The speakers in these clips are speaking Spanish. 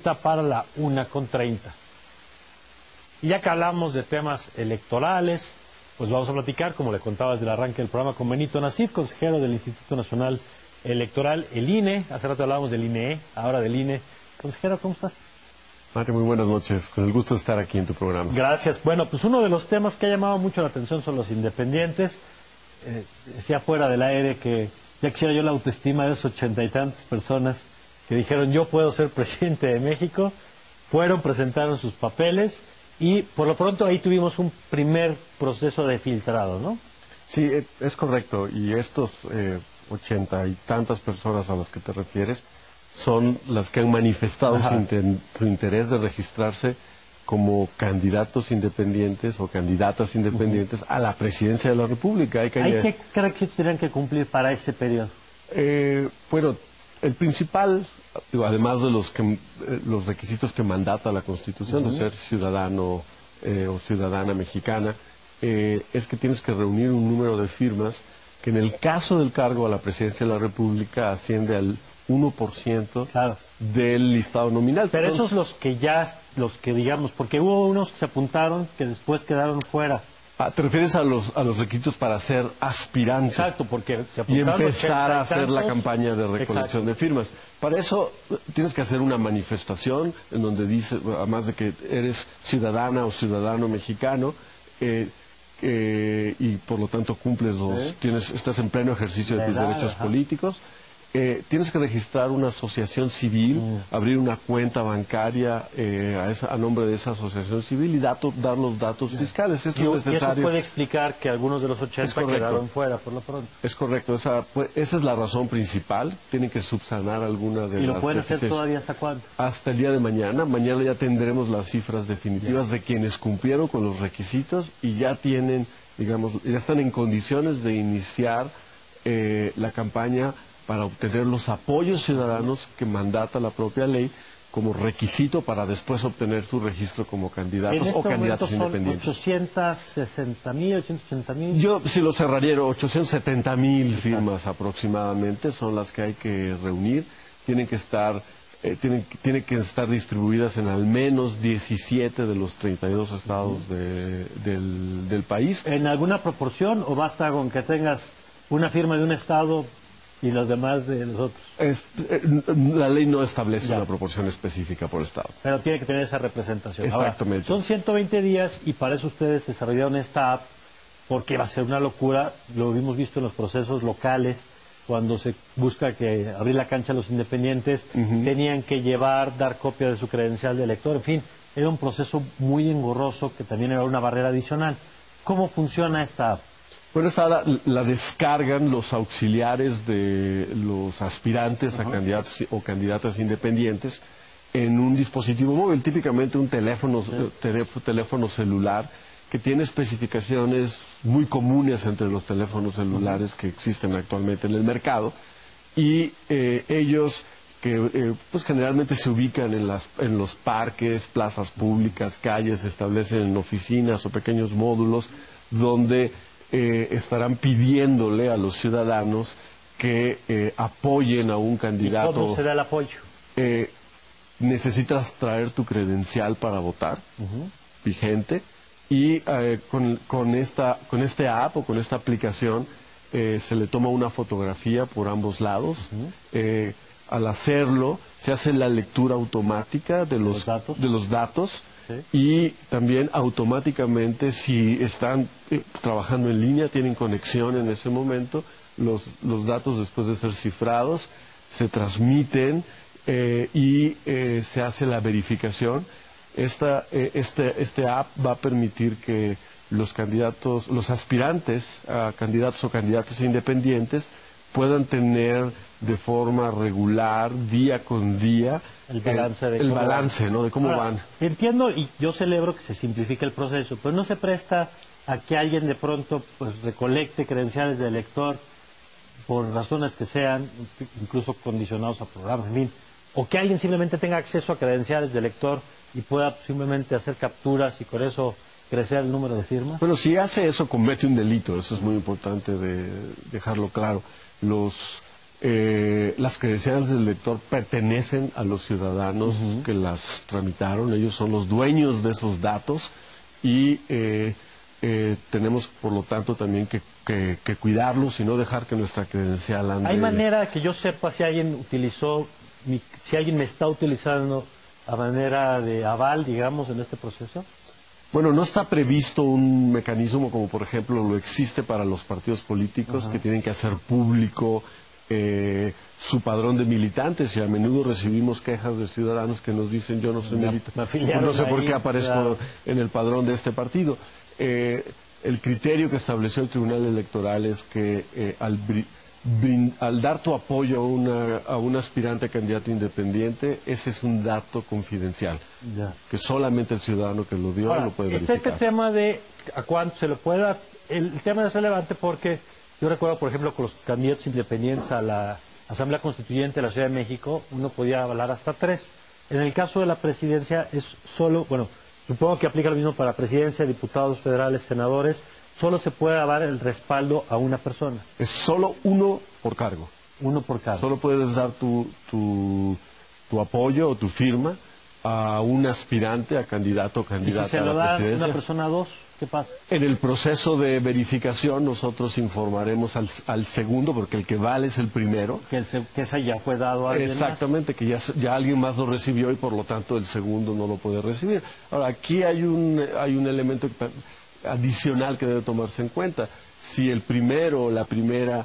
Está para la 1:30. Y ya que hablamos de temas electorales, pues vamos a platicar, como le contaba desde el arranque del programa, con Benito Nasif, consejero del Instituto Nacional Electoral, el INE. Hace rato hablábamos del INE, ahora del INE. Consejero, ¿cómo estás? Mario, muy buenas noches. Con el gusto de estar aquí en tu programa. Gracias. Bueno, pues uno de los temas que ha llamado mucho la atención son los independientes. Decía fuera del aire que ya quisiera yo la autoestima de esas 80 y tantas personas que dijeron yo puedo ser presidente de México. Fueron, presentaron sus papeles y por lo pronto ahí tuvimos un primer proceso de filtrado, ¿no? Sí, es correcto. Y estos 80 y tantas personas a las que te refieres son las que han manifestado su interés de registrarse como candidatos independientes o candidatas independientes a la presidencia de la República. ¿Qué requisitos tendrían que cumplir para ese periodo? Bueno, el principal, además de los requisitos que mandata la Constitución de ser ciudadano o ciudadana mexicana, es que tienes que reunir un número de firmas que en el caso del cargo a la presidencia de la República asciende al 1% del listado nominal. Pero esos los que digamos, porque hubo unos que se apuntaron que después quedaron fuera. ¿Te refieres a los requisitos para ser aspirante? Exacto, porque se y apuntaron empezar a hacer la campaña de recolección de firmas. Para eso tienes que hacer una manifestación en donde dice, además de que eres ciudadana o ciudadano mexicano, y por lo tanto cumples estás en pleno ejercicio de tus derechos políticos. Tienes que registrar una asociación civil, abrir una cuenta bancaria a nombre de esa asociación civil y dar los datos fiscales. Y eso puede explicar que algunos de los 80 quedaron fuera, por lo pronto. Es correcto, esa es la razón principal. Tienen que subsanar alguna de las... ¿Y lo pueden hacer todavía hasta cuándo? Hasta el día de mañana. Mañana ya tendremos las cifras definitivas de quienes cumplieron con los requisitos y ya tienen, digamos, ya están en condiciones de iniciar la campaña para obtener los apoyos ciudadanos que mandata la propia ley como requisito para después obtener su registro como candidatos o candidatos independientes. ¿860,000, 880,000? Yo, si lo cerraría, 870,000 firmas aproximadamente son las que hay que reunir. Tienen que estar distribuidas en al menos 17 de los 32 estados del país. ¿En alguna proporción o basta con que tengas una firma de un estado y los demás de los otros? La ley no establece una proporción específica por estado. Pero tiene que tener esa representación. Exactamente. Ahora, son 120 días y para eso ustedes desarrollaron esta app porque va a ser una locura. Lo hemos visto en los procesos locales cuando se busca abrir la cancha a los independientes. Tenían que dar copia de su credencial de elector. En fin, era un proceso muy engorroso que también era una barrera adicional. ¿Cómo funciona esta app? Bueno, esta la descargan los auxiliares de los aspirantes a candidatos o candidatas independientes en un dispositivo móvil, típicamente un teléfono celular, que tiene especificaciones muy comunes entre los teléfonos celulares que existen actualmente en el mercado, y ellos que pues generalmente se ubican en los parques, plazas públicas, calles, establecen oficinas o pequeños módulos donde estarán pidiéndole a los ciudadanos que apoyen a un candidato. ¿Y cómo se da el apoyo? Necesitas traer tu credencial para votar, vigente, y con este app o con esta aplicación se le toma una fotografía por ambos lados. Al hacerlo, se hace la lectura automática de los datos. Y también automáticamente, si están trabajando en línea, tienen conexión en ese momento, los datos después de ser cifrados se transmiten y se hace la verificación. Este app va a permitir que los aspirantes a candidatos o candidatas independientes puedan tener de forma regular, día con día, el balance de cómo van. Entiendo y yo celebro que se simplifique el proceso, pero no se presta a que alguien de pronto recolecte credenciales de elector por razones que sean, incluso condicionados a programas, en fin, o que alguien simplemente tenga acceso a credenciales de elector y pueda simplemente hacer capturas y con eso crecer el número de firmas. Bueno, si hace eso comete un delito, eso es muy importante de dejarlo claro. Las credenciales del elector pertenecen a los ciudadanos que las tramitaron, ellos son los dueños de esos datos y tenemos, por lo tanto, también que cuidarlos y no dejar que nuestra credencial ande. ¿Hay manera que yo sepa si alguien utilizó, si alguien me está utilizando a manera de aval, digamos, en este proceso? Bueno, no está previsto un mecanismo como, por ejemplo, lo existe para los partidos políticos que tienen que hacer público su padrón de militantes, y a menudo recibimos quejas de ciudadanos que nos dicen: yo no soy militante, no sé por qué aparezco en el padrón de este partido. El criterio que estableció el Tribunal Electoral es que al dar tu apoyo a un aspirante a candidato independiente, ese es un dato confidencial, que solamente el ciudadano que lo dio lo puede verificar. Está este tema de a cuánto se lo puede dar. El tema es relevante porque yo recuerdo, por ejemplo, con los candidatos independientes a la Asamblea Constituyente de la Ciudad de México, uno podía avalar hasta 3. En el caso de la presidencia es solo, bueno, supongo que aplica lo mismo para presidencia, diputados federales, senadores, solo se puede dar el respaldo a una persona. Es solo uno por cargo. Uno por cargo. Solo puedes dar tu apoyo o tu firma a un aspirante, a candidato o candidata ¿Y si se a lo la da presidencia? una persona a 2, qué pasa? En el proceso de verificación nosotros informaremos al segundo, porque el que vale es el primero. Que esa ya fue dado a alguien Exactamente, que ya alguien más lo recibió y por lo tanto el segundo no lo puede recibir. Ahora, aquí hay un elemento adicional que debe tomarse en cuenta. Si el primero o la primera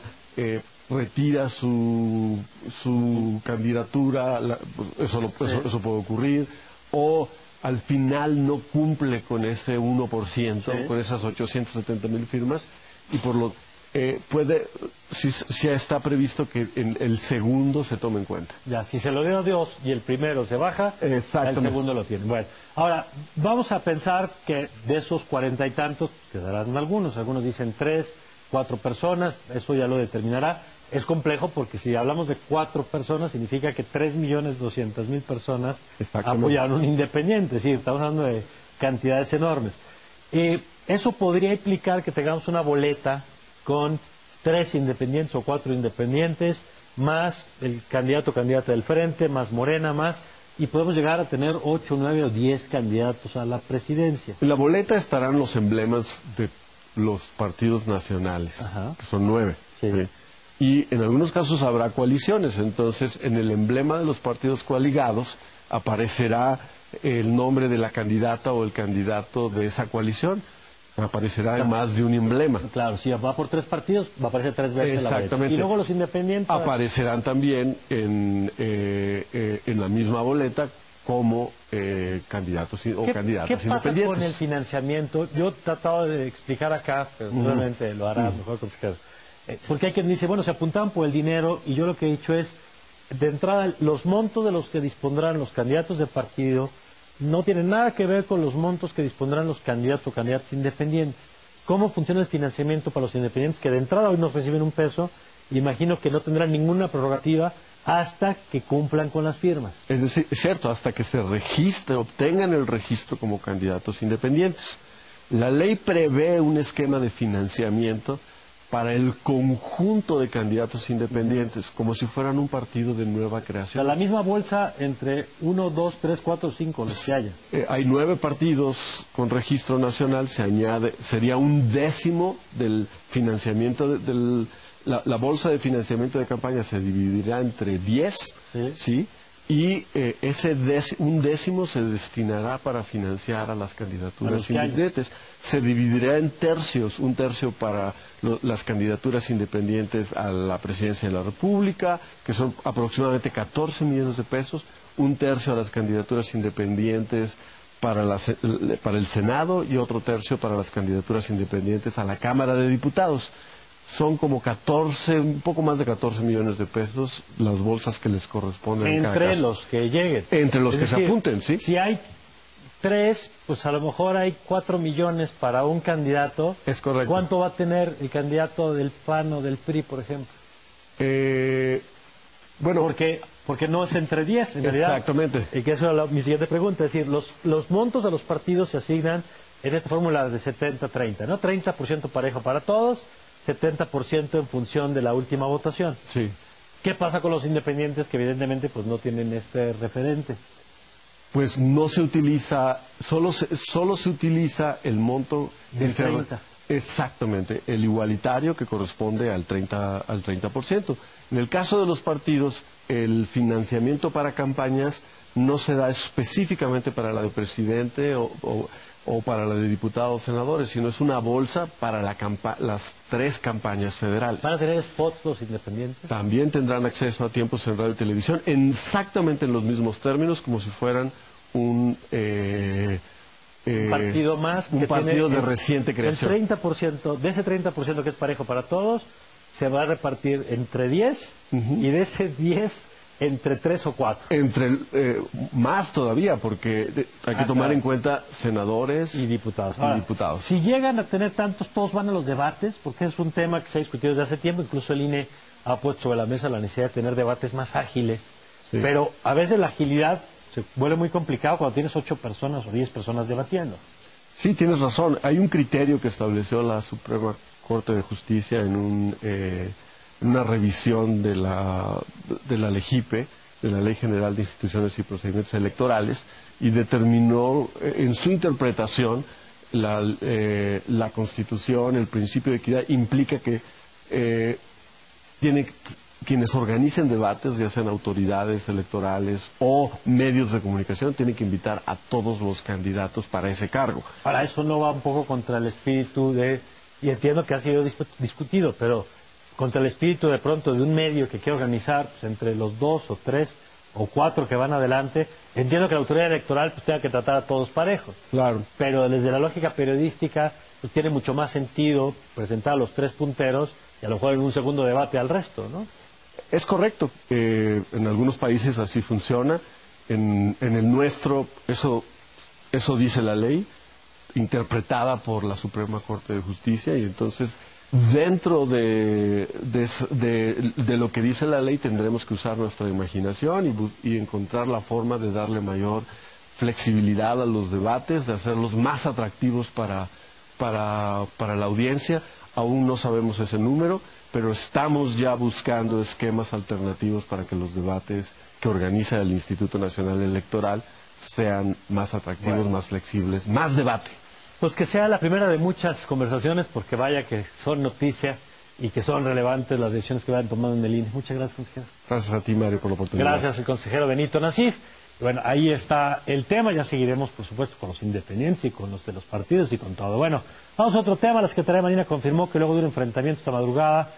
retira su candidatura, eso puede ocurrir, o al final no cumple con ese 1%, con esas 870,000 firmas, y si está previsto que el segundo se tome en cuenta. Ya, si se lo dio a Dios y el primero se baja, el segundo lo tiene. Bueno, ahora, vamos a pensar que de esos 40 y tantos, quedarán algunos dicen 3, 4 personas, eso ya lo determinará. Es complejo porque si hablamos de 4 personas, significa que 3.200.000 personas apoyaron un independiente, es decir, estamos hablando de cantidades enormes. Eso podría implicar que tengamos una boleta con 3 independientes o 4 independientes, más el candidato o candidata del frente, más Morena, más, y podemos llegar a tener 8, 9 o 10 candidatos a la presidencia. En la boleta estarán los emblemas de los partidos nacionales, que son 9. Sí. ¿Sí? Y en algunos casos habrá coaliciones, entonces en el emblema de los partidos coaligados aparecerá el nombre de la candidata o el candidato de esa coalición. Aparecerá en más de un emblema. Claro, si va por 3 partidos, va a aparecer 3 veces la boleta. Exactamente. Y luego los independientes aparecerán también en la misma boleta como candidatos o candidatas independientes. ¿Qué pasa con el financiamiento? Yo he tratado de explicar acá, pero seguramente lo hará mejor consejero. Porque hay quien dice, bueno, se apuntaban por el dinero, y yo lo que he dicho es, de entrada, los montos de los que dispondrán los candidatos de partido no tienen nada que ver con los montos que dispondrán los candidatos o candidatas independientes. ¿Cómo funciona el financiamiento para los independientes, que de entrada hoy no reciben un peso? Imagino que no tendrán ninguna prerrogativa hasta que cumplan con las firmas. Es decir, es cierto, hasta que se registre, obtengan el registro como candidatos independientes. La ley prevé un esquema de financiamiento para el conjunto de candidatos independientes, como si fueran un partido de nueva creación. O sea, la misma bolsa entre 1, 2, 3, 4, 5, los que haya. Hay 9 partidos con registro nacional, se añade, sería un décimo del financiamiento, la bolsa de financiamiento de campaña se dividirá entre 10, ¿sí? Y un décimo se destinará para financiar a las candidaturas independientes. Se dividirá en tercios, un tercio para las candidaturas independientes a la presidencia de la República, que son aproximadamente 14 millones de pesos, un tercio a las candidaturas independientes para el Senado y otro tercio para las candidaturas independientes a la Cámara de Diputados. Son como 14, un poco más de 14 millones de pesos las bolsas que les corresponden en cada caso. Entre los que lleguen. Entre los que se apunten, ¿sí? Si hay 3, pues a lo mejor hay 4 millones para un candidato. Es correcto. ¿Cuánto va a tener el candidato del PAN o del PRI, por ejemplo? Bueno, porque no es entre 10, en realidad. Exactamente. Y que eso es mi siguiente pregunta. Es decir, los montos a los partidos se asignan en esta fórmula de 70-30, ¿no? 30% parejo para todos, 70% en función de la última votación. Sí. ¿Qué pasa con los independientes que evidentemente pues no tienen este referente? Pues no se utiliza, solo se utiliza el monto Del 30. Exactamente, el igualitario que corresponde al 30%. En el caso de los partidos, el financiamiento para campañas no se da específicamente para la de presidente o para la de diputados o senadores, sino es una bolsa para las 3 campañas federales. ¿Van a tener spots los independientes? También tendrán acceso a tiempos en radio y televisión, exactamente en los mismos términos, como si fueran un partido más. Un partido de reciente creación. El 30%, de ese 30% que es parejo para todos, se va a repartir entre 10 y de ese 10 entre 3 o 4. Más todavía, porque hay que tomar en cuenta senadores y diputados. Ahora, diputados. Si llegan a tener tantos, todos van a los debates, porque es un tema que se ha discutido desde hace tiempo, incluso el INE ha puesto sobre la mesa la necesidad de tener debates más ágiles, sí. Pero a veces la agilidad se vuelve muy complicado cuando tienes 8 personas o 10 personas debatiendo. Sí, tienes razón. Hay un criterio que estableció la Suprema Corte de Justicia en una revisión de la LEGIPE, de la Ley General de Instituciones y Procedimientos Electorales, y determinó en su interpretación la Constitución, el principio de equidad, implica que quienes organicen debates, ya sean autoridades electorales o medios de comunicación, tienen que invitar a todos los candidatos para ese cargo. Para eso no va un poco contra el espíritu y entiendo que ha sido discutido, pero contra el espíritu de pronto de un medio que quiere organizar pues, entre los 2 o 3 o 4 que van adelante, entiendo que la autoridad electoral pues tenga que tratar a todos parejos. Claro. Pero desde la lógica periodística pues tiene mucho más sentido presentar a los 3 punteros y a lo mejor en un segundo debate al resto, ¿no? Es correcto. En algunos países así funciona. En el nuestro, eso dice la ley, interpretada por la Suprema Corte de Justicia, y entonces dentro de lo que dice la ley tendremos que usar nuestra imaginación y encontrar la forma de darle mayor flexibilidad a los debates, de hacerlos más atractivos para la audiencia. Aún no sabemos ese número, pero estamos ya buscando esquemas alternativos para que los debates que organiza el Instituto Nacional Electoral sean más atractivos, más flexibles, más debate. Pues que sea la primera de muchas conversaciones, porque vaya que son noticia y que son relevantes las decisiones que vayan tomando en el INE. Muchas gracias, consejero. Gracias a ti, Mario, por la oportunidad. Gracias, el consejero Benito Nasif. Bueno, ahí está el tema, ya seguiremos, por supuesto, con los independientes y con los de los partidos y con todo. Bueno, vamos a otro tema. La Secretaría de Marina confirmó que luego de un enfrentamiento esta madrugada